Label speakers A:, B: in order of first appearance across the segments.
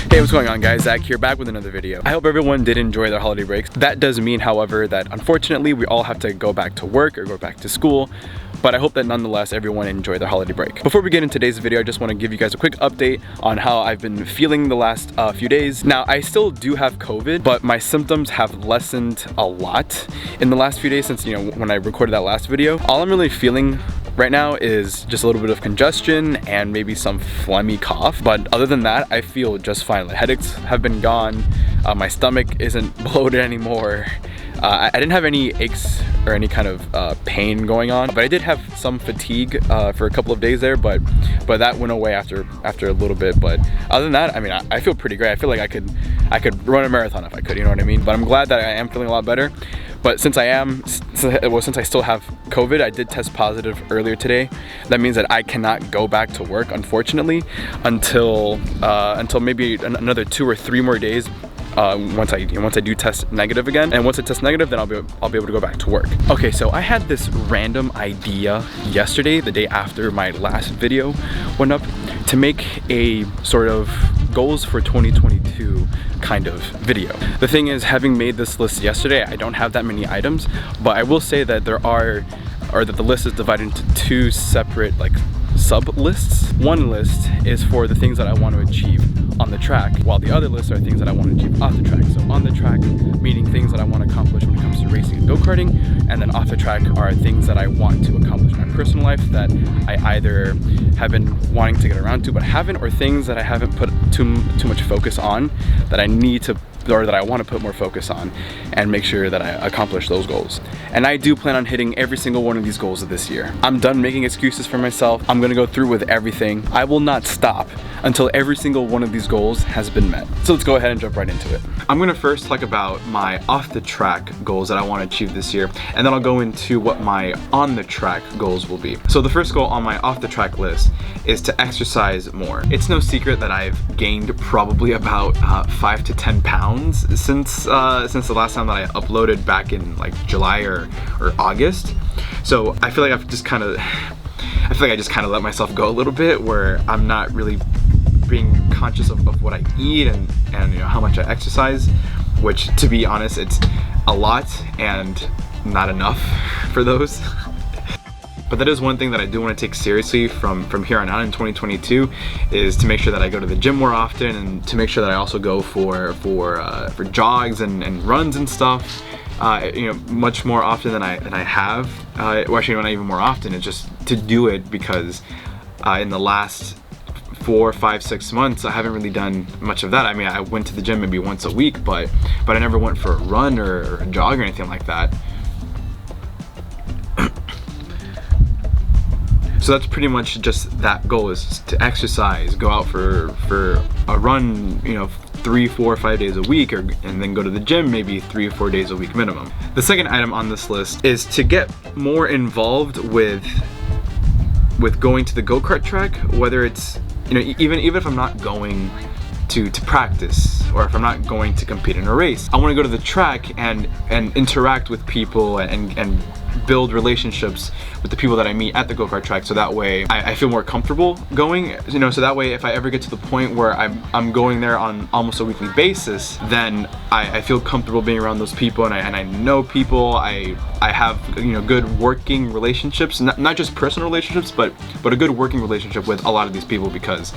A: Hey, what's going on guys? Zach here, back with another video. I hope everyone did enjoy their holiday breaks. That does mean, however, that unfortunately we all have to go back to work or go back to school, but I hope that nonetheless everyone enjoyed their holiday break. Before we get into today's video, I just want to give you guys a quick update on how I've been feeling the last few days. Now, I still do have COVID, but my symptoms have lessened a lot in the last few days since, when I recorded that last video. All I'm really feeling right now is just a little bit of congestion and maybe some phlegmy cough, but other than that, I feel just fine. The headaches have been gone, my stomach isn't bloated anymore. I didn't have any aches or any kind of pain going on, but I did have some fatigue for a couple of days there, but that went away after a little bit. But other than that, I mean, I feel pretty great. I feel like I could run a marathon if I could, you know what I mean? But I'm glad that I am feeling a lot better. But since I still have COVID, I did test positive earlier today. That means that I cannot go back to work, unfortunately, until maybe another 2 or 3 more days. Once I do test negative again, and once I test negative, then I'll be able to go back to work. Okay, so I had this random idea yesterday, the day after my last video went up, to make a sort of goals for 2022 kind of video. The thing is, having made this list yesterday, I don't have that many items, but I will say that that the list is divided into 2 separate sub lists. One list is for the things that I want to achieve on the track, while the other lists are things that I want to achieve off the track. So on the track, meaning things that I want to accomplish when it comes to racing and go-karting, and then off the track are things that I want to accomplish in my personal life that I either have been wanting to get around to but haven't, or things that I haven't put too much focus on that I need to, or that I want to put more focus on and make sure that I accomplish those goals. And I do plan on hitting every single one of these goals of this year. I'm done making excuses for myself. I'm gonna go through with everything. I will not stop until every single one of these goals has been met. So let's go ahead and jump right into it. I'm gonna first talk about my off the track goals that I want to achieve this year, and then I'll go into what my on the track goals will be. So the first goal on my off the track list is to exercise more. It's no secret that I've gained probably about 5 to 10 pounds since the last time that I uploaded back in July or August. So I feel like I just kind of let myself go a little bit, where I'm not really being conscious of what I eat and how much I exercise, which, to be honest, it's a lot and not enough for those. But that is one thing that I do want to take seriously from here on out in 2022, is to make sure that I go to the gym more often, and to make sure that I also go for jogs and runs and stuff, much more often than I have. Well, actually, not even more often. It's just to do it because in the last 4, 5, 6 months, I haven't really done much of that. I mean, I went to the gym maybe once a week, but I never went for a run or a jog or anything like that. So that's pretty much just that goal, is to exercise, go out for a run, 3, 4, 5 days a week, and then go to the gym maybe 3 or 4 days a week minimum. The second item on this list is to get more involved with going to the go-kart track, whether it's, even if I'm not going to practice, or if I'm not going to compete in a race, I want to go to the track and interact with people and build relationships with the people that I meet at the go-kart track, so that way I feel more comfortable going, so that way if I ever get to the point where I'm going there on almost a weekly basis, then I feel comfortable being around those people, and I know people, I have good working relationships, not just personal relationships, but a good working relationship with a lot of these people, because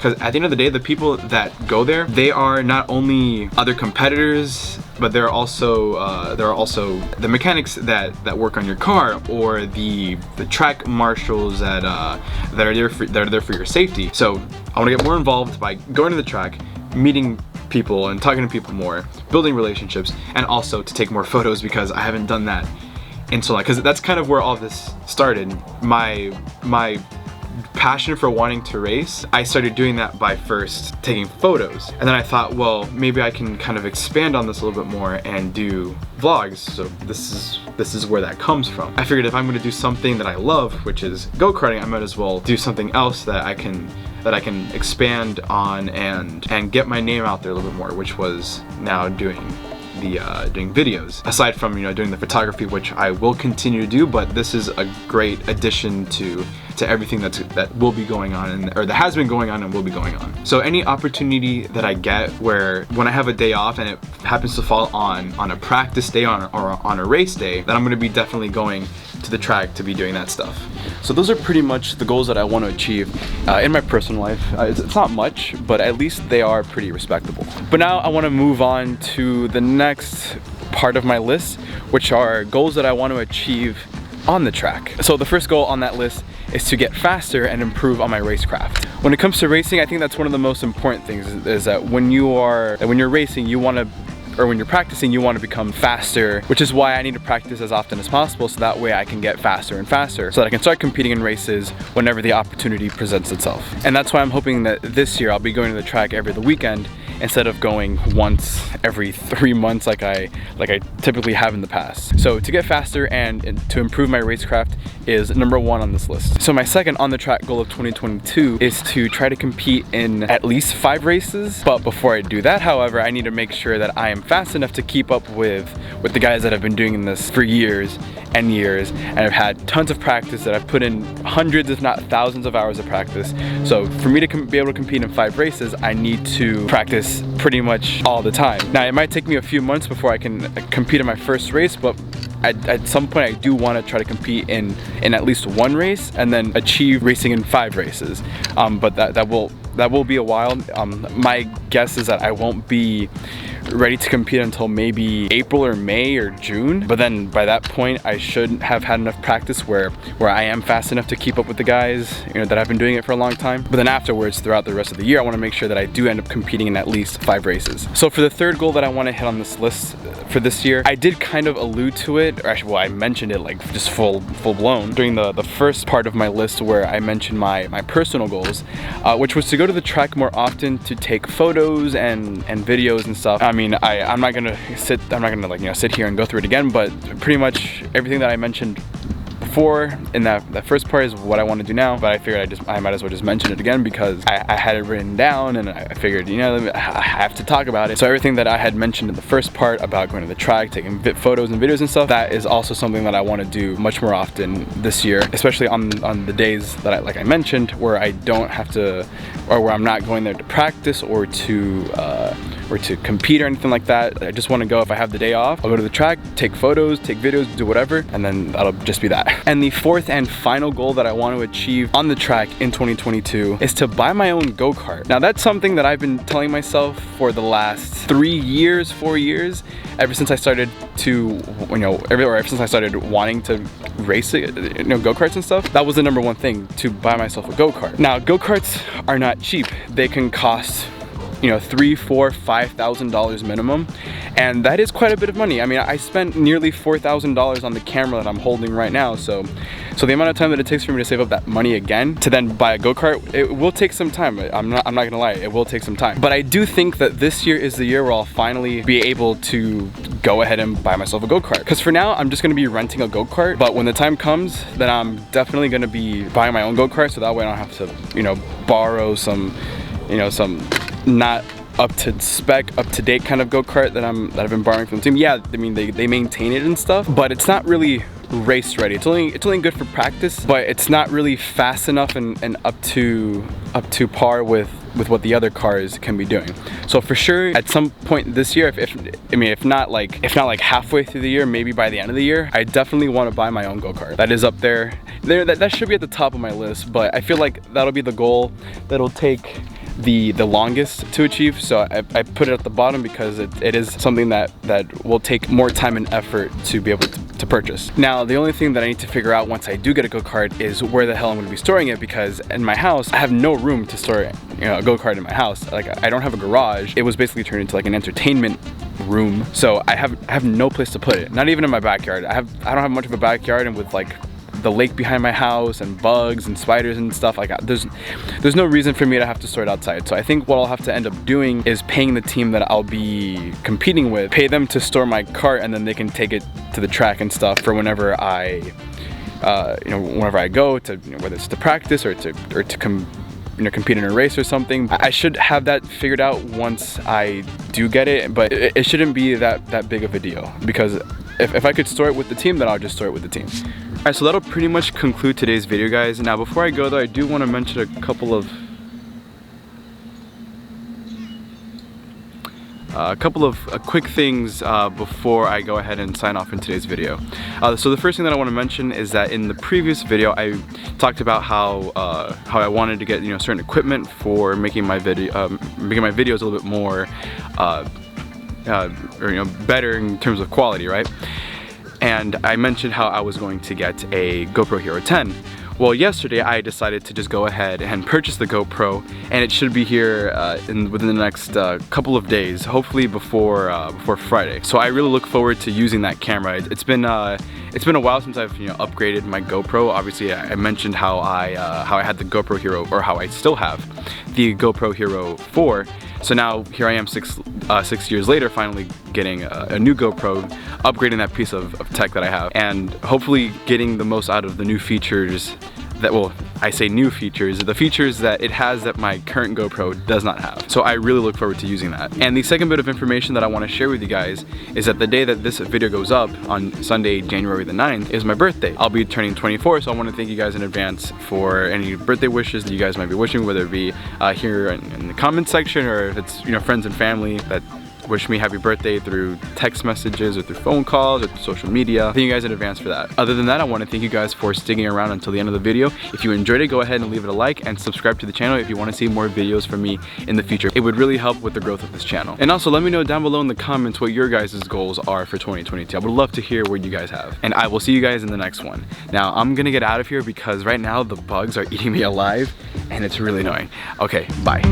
A: at the end of the day, the people that go there, they are not only other competitors, but they're also the mechanics that work on your car, or the track marshals that are there for your safety. So I want to get more involved by going to the track, meeting people and talking to people more, building relationships, and also to take more photos, because I haven't done that in so long. Because that's kind of where all this started. My passion for wanting to race, I started doing that by first taking photos, and then I thought, well, maybe I can kind of expand on this a little bit more and do vlogs. So this is where that comes from. I figured if I'm going to do something that I love, which is go-karting, I might as well do something else that I can expand on and get my name out there a little bit more, which was now doing doing videos. Aside from, you know, doing the photography, which I will continue to do, but this is a great addition to everything that will be going on, or that has been going on and will be going on. So any opportunity that I get where when I have a day off and it happens to fall on a practice day or on a race day, then I'm going to be definitely going to the track to be doing that stuff. So those are pretty much the goals that I want to achieve in my personal life. It's not much, but at least they are pretty respectable. But now I want to move on to the next part of my list, which are goals that I want to achieve on the track. So the first goal on that list is to get faster and improve on my racecraft. When it comes to racing, I think that's one of the most important things, is that when you're racing, you want to, or when you're practicing, you want to become faster, which is why I need to practice as often as possible, so that way I can get faster and faster, so that I can start competing in races whenever the opportunity presents itself. And that's why I'm hoping that this year I'll be going to the track every other weekend, instead of going once every 3 months like I typically have in the past. So to get faster and to improve my racecraft is number 1 on this list. So my second on the track goal of 2022 is to try to compete in at least 5 races. But before I do that, however, I need to make sure that I am fast enough to keep up with the guys that have been doing this for years and years, and I've had tons of practice, that I've put in hundreds if not thousands of hours of practice. So for me to be able to compete in 5 races, I need to practice pretty much all the time. Now it might take me a few months before I can compete in my first race, but at some point I do want to try to compete in at least 1 race and then achieve racing in 5 races. But that will be a while. My guess is that I won't be ready to compete until maybe April or May or June, but then by that point I should have had enough practice where I am fast enough to keep up with the guys, you know, that have been doing it for a long time. But then afterwards, throughout the rest of the year, I want to make sure that I do end up competing in at least 5 races. So for the third goal that I want to hit on this list for this year, I did kind of allude to it, or actually, well, I mentioned it like just full blown during the first part of my list, where I mentioned my personal goals, which was to go to the track more often to take photos and videos and stuff. I mean, I'm not gonna sit here and go through it again, but pretty much everything that I mentioned before in that first part is what I want to do now. But I figured I might as well just mention it again, because I had it written down, and I figured, you know, I have to talk about it. So everything that I had mentioned in the first part about going to the track, taking photos and videos and stuff, that is also something that I want to do much more often this year, especially on the days that like I mentioned, where I don't have to, or where I'm not going there to practice or to compete or anything like that. I just want to go, if I have the day off, I'll go to the track, take photos, take videos, do whatever, and then that'll just be that. And the fourth and final goal that I want to achieve on the track in 2022 is to buy my own go-kart. Now that's something that I've been telling myself for the last 4 years, ever since I started to, ever since I started wanting to race it, go-karts and stuff. That was the number 1 thing, to buy myself a go-kart. Now go-karts are not cheap. They can cost $3,000, $4,000, $5,000 minimum, and that is quite a bit of money. I mean, I spent nearly $4,000 on the camera that I'm holding right now, so the amount of time that it takes for me to save up that money again to then buy a go-kart, it will take some time. I'm not gonna lie, it will take some time. But I do think that this year is the year where I'll finally be able to go ahead and buy myself a go-kart. Because for now, I'm just gonna be renting a go-kart, but when the time comes, then I'm definitely gonna be buying my own go-kart, so that way I don't have to, borrow some not up to spec, up to date kind of go-kart that I've been borrowing from the team. Yeah, I mean they maintain it and stuff, but it's not really race ready. It's only good for practice, but it's not really fast enough and up to par with what the other cars can be doing. So for sure, at some point this year, if not like halfway through the year, maybe by the end of the year, I definitely want to buy my own go-kart. That is up there. That should be at the top of my list, but I feel like that'll be the goal that'll take the longest to achieve. So I put it at the bottom because it is something that will take more time and effort to be able to purchase. Now, the only thing that I need to figure out once I do get a go-kart is where the hell I'm gonna be storing it, because in my house, I have no room to store a go-kart in my house. Like, I don't have a garage. It was basically turned into like an entertainment room. So I have no place to put it. Not even in my backyard. I don't have much of a backyard, and with like the lake behind my house and bugs and spiders and stuff like that, there's no reason for me to have to store it outside. So I think what I'll have to end up doing is paying the team that I'll be competing with, pay them to store my cart, and then they can take it to the track and stuff for whenever I go to, whether it's to practice or to compete in a race or something. I should have that figured out once I do get it, but it shouldn't be that big of a deal, because if I could store it with the team, then I'll just store it with the team. Alright, so that'll pretty much conclude today's video, guys. Now before I go though, I do want to mention a couple of quick things before I go ahead and sign off in today's video. So the first thing that I want to mention is that in the previous video I talked about how I wanted to get certain equipment for making my videos a little bit more better in terms of quality, right? And I mentioned how I was going to get a GoPro Hero 10. Well, yesterday I decided to just go ahead and purchase the GoPro, and it should be here within the next couple of days, hopefully before Friday. So I really look forward to using that camera. It's been a while since I've upgraded my GoPro. Obviously, I mentioned how I had the GoPro Hero, or how I still have the GoPro Hero 4. So now here I am 6 years later, finally getting a new GoPro, upgrading that piece of tech that I have, and hopefully getting the most out of the new features that, well, I say new features, the features that it has that my current GoPro does not have. So I really look forward to using that. And the second bit of information that I want to share with you guys is that the day that this video goes up, on Sunday, January the 9th, is my birthday. I'll be turning 24, so I want to thank you guys in advance for any birthday wishes that you guys might be wishing, whether it be here in the comment section, or if it's friends and family that wish me happy birthday through text messages or through phone calls or through social media. Thank you guys in advance for that. Other than that, I want to thank you guys for sticking around until the end of the video. If you enjoyed it, go ahead and leave it a like and subscribe to the channel if you want to see more videos from me in the future. It would really help with the growth of this channel. And also let me know down below in the comments what your guys' goals are for 2022. I would love to hear what you guys have. And I will see you guys in the next one. Now I'm gonna get out of here because right now the bugs are eating me alive and it's really annoying. Okay, bye.